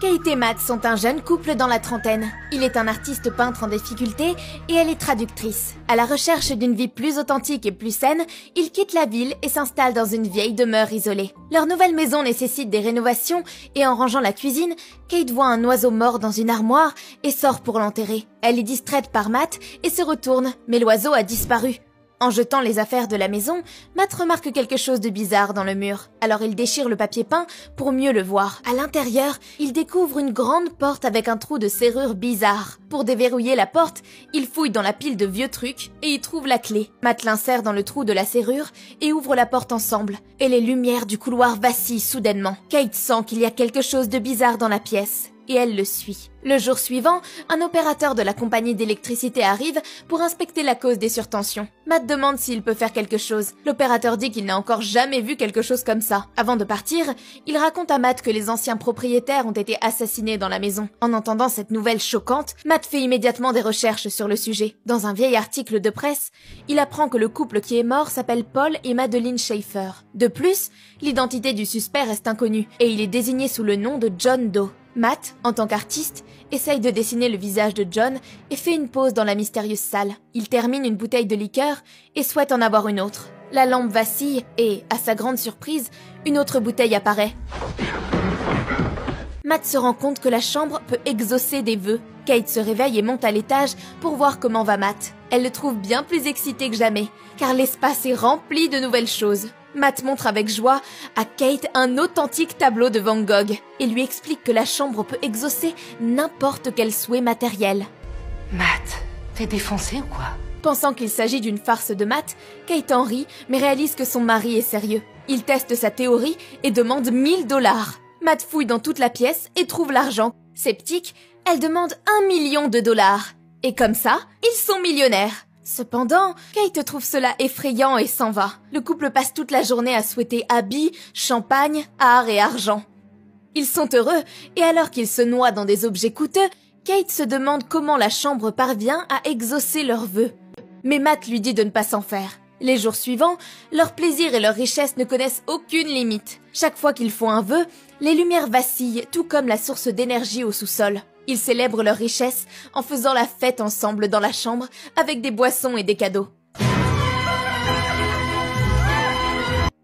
Kate et Matt sont un jeune couple dans la trentaine. Il est un artiste peintre en difficulté et elle est traductrice. À la recherche d'une vie plus authentique et plus saine, ils quittent la ville et s'installent dans une vieille demeure isolée. Leur nouvelle maison nécessite des rénovations et en rangeant la cuisine, Kate voit un oiseau mort dans une armoire et sort pour l'enterrer. Elle est distraite par Matt et se retourne, mais l'oiseau a disparu. En jetant les affaires de la maison, Matt remarque quelque chose de bizarre dans le mur. Alors il déchire le papier peint pour mieux le voir. À l'intérieur, il découvre une grande porte avec un trou de serrure bizarre. Pour déverrouiller la porte, il fouille dans la pile de vieux trucs et y trouve la clé. Matt l'insère dans le trou de la serrure et ouvre la porte ensemble. Et les lumières du couloir vacillent soudainement. Kate sent qu'il y a quelque chose de bizarre dans la pièce. Et elle le suit. Le jour suivant, un opérateur de la compagnie d'électricité arrive pour inspecter la cause des surtensions. Matt demande s'il peut faire quelque chose. L'opérateur dit qu'il n'a encore jamais vu quelque chose comme ça. Avant de partir, il raconte à Matt que les anciens propriétaires ont été assassinés dans la maison. En entendant cette nouvelle choquante, Matt fait immédiatement des recherches sur le sujet. Dans un vieil article de presse, il apprend que le couple qui est mort s'appelle Paul et Madeleine Schaeffer. De plus, l'identité du suspect reste inconnue et il est désigné sous le nom de John Doe. Matt, en tant qu'artiste, essaye de dessiner le visage de John et fait une pause dans la mystérieuse salle. Il termine une bouteille de liqueur et souhaite en avoir une autre. La lampe vacille et, à sa grande surprise, une autre bouteille apparaît. Matt se rend compte que la chambre peut exaucer des vœux. Kate se réveille et monte à l'étage pour voir comment va Matt. Elle le trouve bien plus excité que jamais, car l'espace est rempli de nouvelles choses. Matt montre avec joie à Kate un authentique tableau de Van Gogh et lui explique que la chambre peut exaucer n'importe quel souhait matériel. Matt, t'es défoncé ou quoi? Pensant qu'il s'agit d'une farce de Matt, Kate en rit mais réalise que son mari est sérieux. Il teste sa théorie et demande 1 000 $. Matt fouille dans toute la pièce et trouve l'argent. Sceptique, elle demande 1 million de $. Et comme ça, ils sont millionnaires. Cependant, Kate trouve cela effrayant et s'en va. Le couple passe toute la journée à souhaiter habits, champagne, art et argent. Ils sont heureux, et alors qu'ils se noient dans des objets coûteux, Kate se demande comment la chambre parvient à exaucer leurs vœux. Mais Matt lui dit de ne pas s'en faire. Les jours suivants, leur plaisir et leur richesse ne connaissent aucune limite. Chaque fois qu'ils font un vœu, les lumières vacillent, tout comme la source d'énergie au sous-sol. Ils célèbrent leur richesse en faisant la fête ensemble dans la chambre avec des boissons et des cadeaux.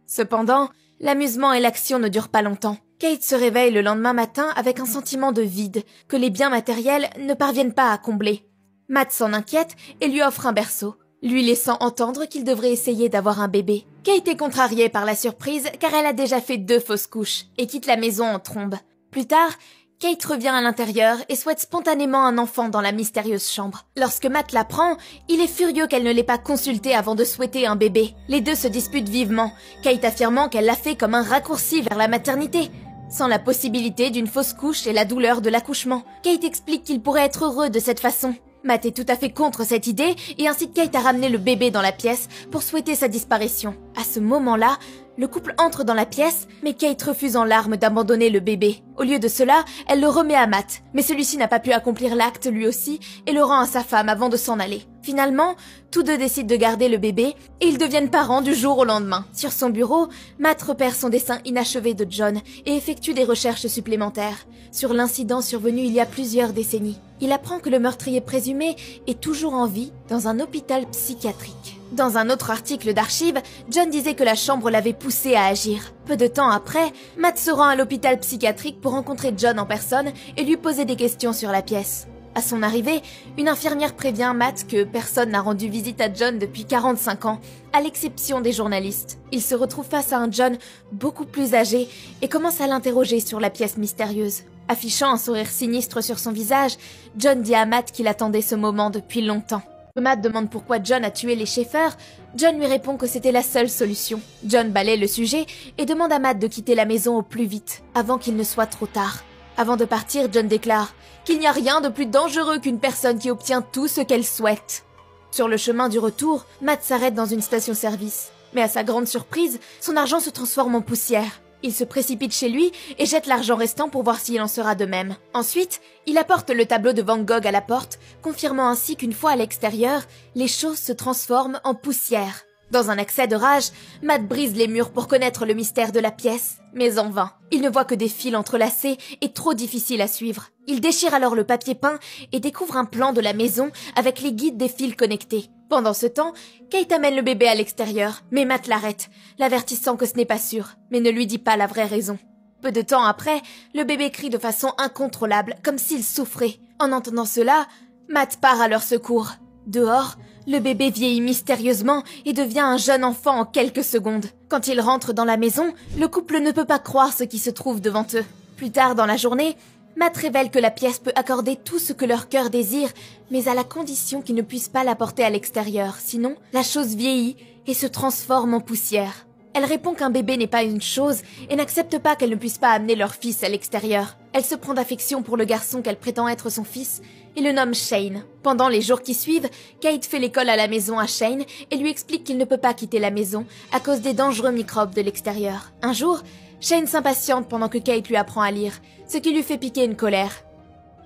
Cependant, l'amusement et l'action ne durent pas longtemps. Kate se réveille le lendemain matin avec un sentiment de vide que les biens matériels ne parviennent pas à combler. Matt s'en inquiète et lui offre un berceau, lui laissant entendre qu'il devrait essayer d'avoir un bébé. Kate est contrariée par la surprise car elle a déjà fait 2 fausses couches et quitte la maison en trombe. Plus tard, Kate revient à l'intérieur et souhaite spontanément un enfant dans la mystérieuse chambre. Lorsque Matt l'apprend, il est furieux qu'elle ne l'ait pas consulté avant de souhaiter un bébé. Les deux se disputent vivement, Kate affirmant qu'elle l'a fait comme un raccourci vers la maternité, sans la possibilité d'une fausse couche et la douleur de l'accouchement. Kate explique qu'il pourrait être heureux de cette façon. Matt est tout à fait contre cette idée et incite Kate à ramener le bébé dans la pièce pour souhaiter sa disparition. À ce moment-là, le couple entre dans la pièce, mais Kate refuse en larmes d'abandonner le bébé. Au lieu de cela, elle le remet à Matt, mais celui-ci n'a pas pu accomplir l'acte lui aussi et le rend à sa femme avant de s'en aller. Finalement, tous deux décident de garder le bébé et ils deviennent parents du jour au lendemain. Sur son bureau, Matt repère son dessin inachevé de John et effectue des recherches supplémentaires sur l'incident survenu il y a plusieurs décennies. Il apprend que le meurtrier présumé est toujours en vie dans un hôpital psychiatrique. Dans un autre article d'archives, John disait que la chambre l'avait poussé à agir. Peu de temps après, Matt se rend à l'hôpital psychiatrique pour rencontrer John en personne et lui poser des questions sur la pièce. À son arrivée, une infirmière prévient Matt que personne n'a rendu visite à John depuis 45 ans, à l'exception des journalistes. Il se retrouve face à un John beaucoup plus âgé et commence à l'interroger sur la pièce mystérieuse. Affichant un sourire sinistre sur son visage, John dit à Matt qu'il attendait ce moment depuis longtemps. Matt demande pourquoi John a tué les Schaeffer. John lui répond que c'était la seule solution. John balaie le sujet et demande à Matt de quitter la maison au plus vite, avant qu'il ne soit trop tard. Avant de partir, John déclare qu'il n'y a rien de plus dangereux qu'une personne qui obtient tout ce qu'elle souhaite. Sur le chemin du retour, Matt s'arrête dans une station-service. Mais à sa grande surprise, son argent se transforme en poussière. Il se précipite chez lui et jette l'argent restant pour voir s'il en sera de même. Ensuite, il apporte le tableau de Van Gogh à la porte, confirmant ainsi qu'une fois à l'extérieur, les choses se transforment en poussière. Dans un accès de rage, Matt brise les murs pour connaître le mystère de la pièce, mais en vain. Il ne voit que des fils entrelacés et trop difficiles à suivre. Il déchire alors le papier peint et découvre un plan de la maison avec les guides des fils connectés. Pendant ce temps, Kate amène le bébé à l'extérieur, mais Matt l'arrête, l'avertissant que ce n'est pas sûr, mais ne lui dit pas la vraie raison. Peu de temps après, le bébé crie de façon incontrôlable, comme s'il souffrait. En entendant cela, Matt part à leur secours. Dehors, le bébé vieillit mystérieusement et devient un jeune enfant en quelques secondes. Quand ils rentrent dans la maison, le couple ne peut pas croire ce qui se trouve devant eux. Plus tard dans la journée, Matt révèle que la pièce peut accorder tout ce que leur cœur désire, mais à la condition qu'ils ne puissent pas la porter à l'extérieur. Sinon, la chose vieillit et se transforme en poussière. Elle répond qu'un bébé n'est pas une chose et n'accepte pas qu'elle ne puisse pas amener leur fils à l'extérieur. Elle se prend d'affection pour le garçon qu'elle prétend être son fils et le nomme Shane. Pendant les jours qui suivent, Kate fait l'école à la maison à Shane et lui explique qu'il ne peut pas quitter la maison à cause des dangereux microbes de l'extérieur. Un jour, Shane s'impatiente pendant que Kate lui apprend à lire, ce qui lui fait piquer une colère.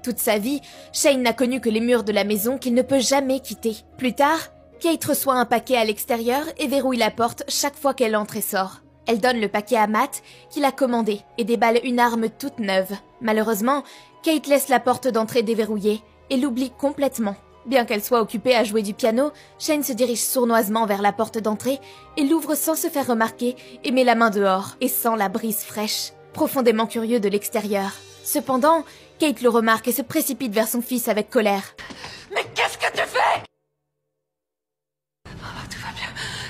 Toute sa vie, Shane n'a connu que les murs de la maison qu'il ne peut jamais quitter. Plus tard, Kate reçoit un paquet à l'extérieur et verrouille la porte chaque fois qu'elle entre et sort. Elle donne le paquet à Matt, qui l'a commandé, et déballe une arme toute neuve. Malheureusement, Kate laisse la porte d'entrée déverrouillée et l'oublie complètement. Bien qu'elle soit occupée à jouer du piano, Shane se dirige sournoisement vers la porte d'entrée et l'ouvre sans se faire remarquer et met la main dehors et sent la brise fraîche, profondément curieux de l'extérieur. Cependant, Kate le remarque et se précipite vers son fils avec colère. « Mais qu'est-ce que tu fais ?» Tout va bien.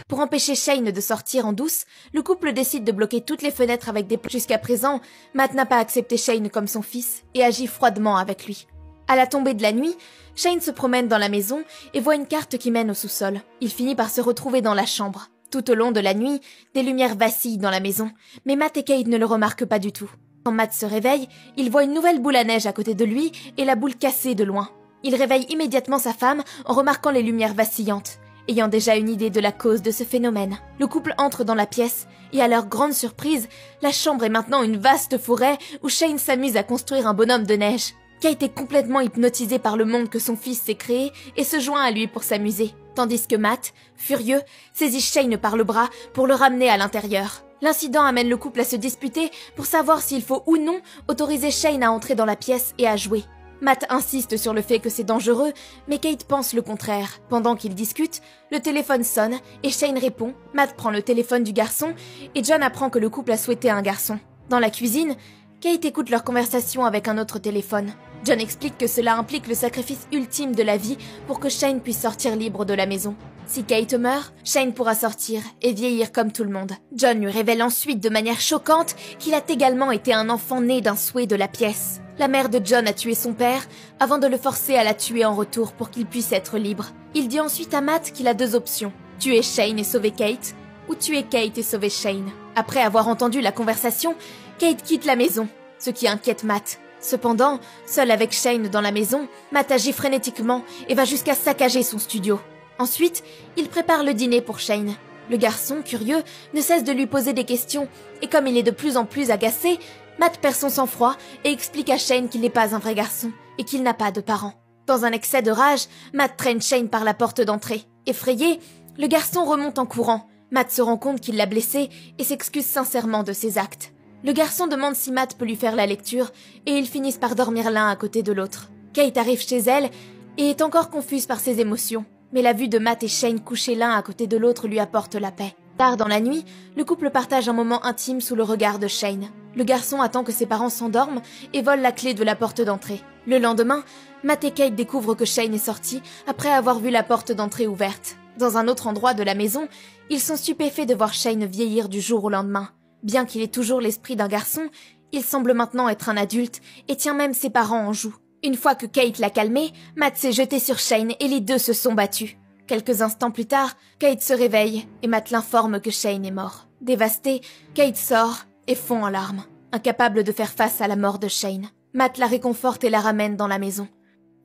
Pour empêcher Shane de sortir en douce, le couple décide de bloquer toutes les fenêtres avec des portes. Jusqu'à présent, Matt n'a pas accepté Shane comme son fils et agit froidement avec lui. À la tombée de la nuit, Shane se promène dans la maison et voit une carte qui mène au sous-sol. Il finit par se retrouver dans la chambre. Tout au long de la nuit, des lumières vacillent dans la maison, mais Matt et Kate ne le remarquent pas du tout. Quand Matt se réveille, il voit une nouvelle boule à neige à côté de lui et la boule cassée de loin. Il réveille immédiatement sa femme en remarquant les lumières vacillantes, ayant déjà une idée de la cause de ce phénomène. Le couple entre dans la pièce et à leur grande surprise, la chambre est maintenant une vaste forêt où Shane s'amuse à construire un bonhomme de neige. Kate est complètement hypnotisée par le monde que son fils s'est créé et se joint à lui pour s'amuser, tandis que Matt, furieux, saisit Shane par le bras pour le ramener à l'intérieur. L'incident amène le couple à se disputer pour savoir s'il faut ou non autoriser Shane à entrer dans la pièce et à jouer. Matt insiste sur le fait que c'est dangereux, mais Kate pense le contraire. Pendant qu'ils discutent, le téléphone sonne et Shane répond. Matt prend le téléphone du garçon et John apprend que le couple a souhaité un garçon. Dans la cuisine, Kate écoute leur conversation avec un autre téléphone. John explique que cela implique le sacrifice ultime de la vie pour que Shane puisse sortir libre de la maison. Si Kate meurt, Shane pourra sortir et vieillir comme tout le monde. John lui révèle ensuite de manière choquante qu'il a également été un enfant né d'un souhait de la pièce. La mère de John a tué son père avant de le forcer à la tuer en retour pour qu'il puisse être libre. Il dit ensuite à Matt qu'il a deux options, tuer Shane et sauver Kate, ou tuer Kate et sauver Shane. Après avoir entendu la conversation, Kate quitte la maison, ce qui inquiète Matt. Cependant, seul avec Shane dans la maison, Matt agit frénétiquement et va jusqu'à saccager son studio. Ensuite, il prépare le dîner pour Shane. Le garçon, curieux, ne cesse de lui poser des questions, et comme il est de plus en plus agacé, Matt perd son sang-froid et explique à Shane qu'il n'est pas un vrai garçon et qu'il n'a pas de parents. Dans un excès de rage, Matt traîne Shane par la porte d'entrée. Effrayé, le garçon remonte en courant. Matt se rend compte qu'il l'a blessé et s'excuse sincèrement de ses actes. Le garçon demande si Matt peut lui faire la lecture et ils finissent par dormir l'un à côté de l'autre. Kate arrive chez elle et est encore confuse par ses émotions, mais la vue de Matt et Shane couchés l'un à côté de l'autre lui apporte la paix. Tard dans la nuit, le couple partage un moment intime sous le regard de Shane. Le garçon attend que ses parents s'endorment et vole la clé de la porte d'entrée. Le lendemain, Matt et Kate découvrent que Shane est sorti après avoir vu la porte d'entrée ouverte. Dans un autre endroit de la maison, ils sont stupéfaits de voir Shane vieillir du jour au lendemain. Bien qu'il ait toujours l'esprit d'un garçon, il semble maintenant être un adulte et tient même ses parents en joue. Une fois que Kate l'a calmé, Matt s'est jeté sur Shane et les deux se sont battus. Quelques instants plus tard, Kate se réveille et Matt l'informe que Shane est mort. Dévastée, Kate sort et fond en larmes, incapable de faire face à la mort de Shane. Matt la réconforte et la ramène dans la maison.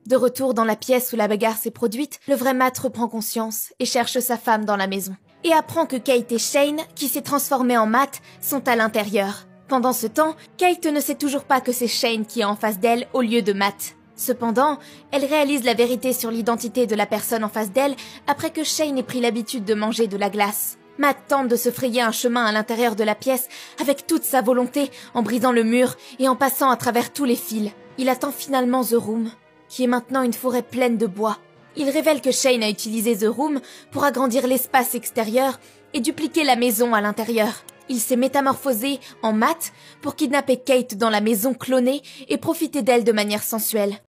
De retour dans la pièce où la bagarre s'est produite, le vrai Matt reprend conscience et cherche sa femme dans la maison. Et apprend que Kate et Shane, qui s'est transformé en Matt, sont à l'intérieur. Pendant ce temps, Kate ne sait toujours pas que c'est Shane qui est en face d'elle au lieu de Matt. Cependant, elle réalise la vérité sur l'identité de la personne en face d'elle après que Shane ait pris l'habitude de manger de la glace. Matt tente de se frayer un chemin à l'intérieur de la pièce avec toute sa volonté, en brisant le mur et en passant à travers tous les fils. Il attend finalement The Room, qui est maintenant une forêt pleine de bois. Il révèle que Shane a utilisé The Room pour agrandir l'espace extérieur et dupliquer la maison à l'intérieur. Il s'est métamorphosé en Matt pour kidnapper Kate dans la maison clonée et profiter d'elle de manière sensuelle.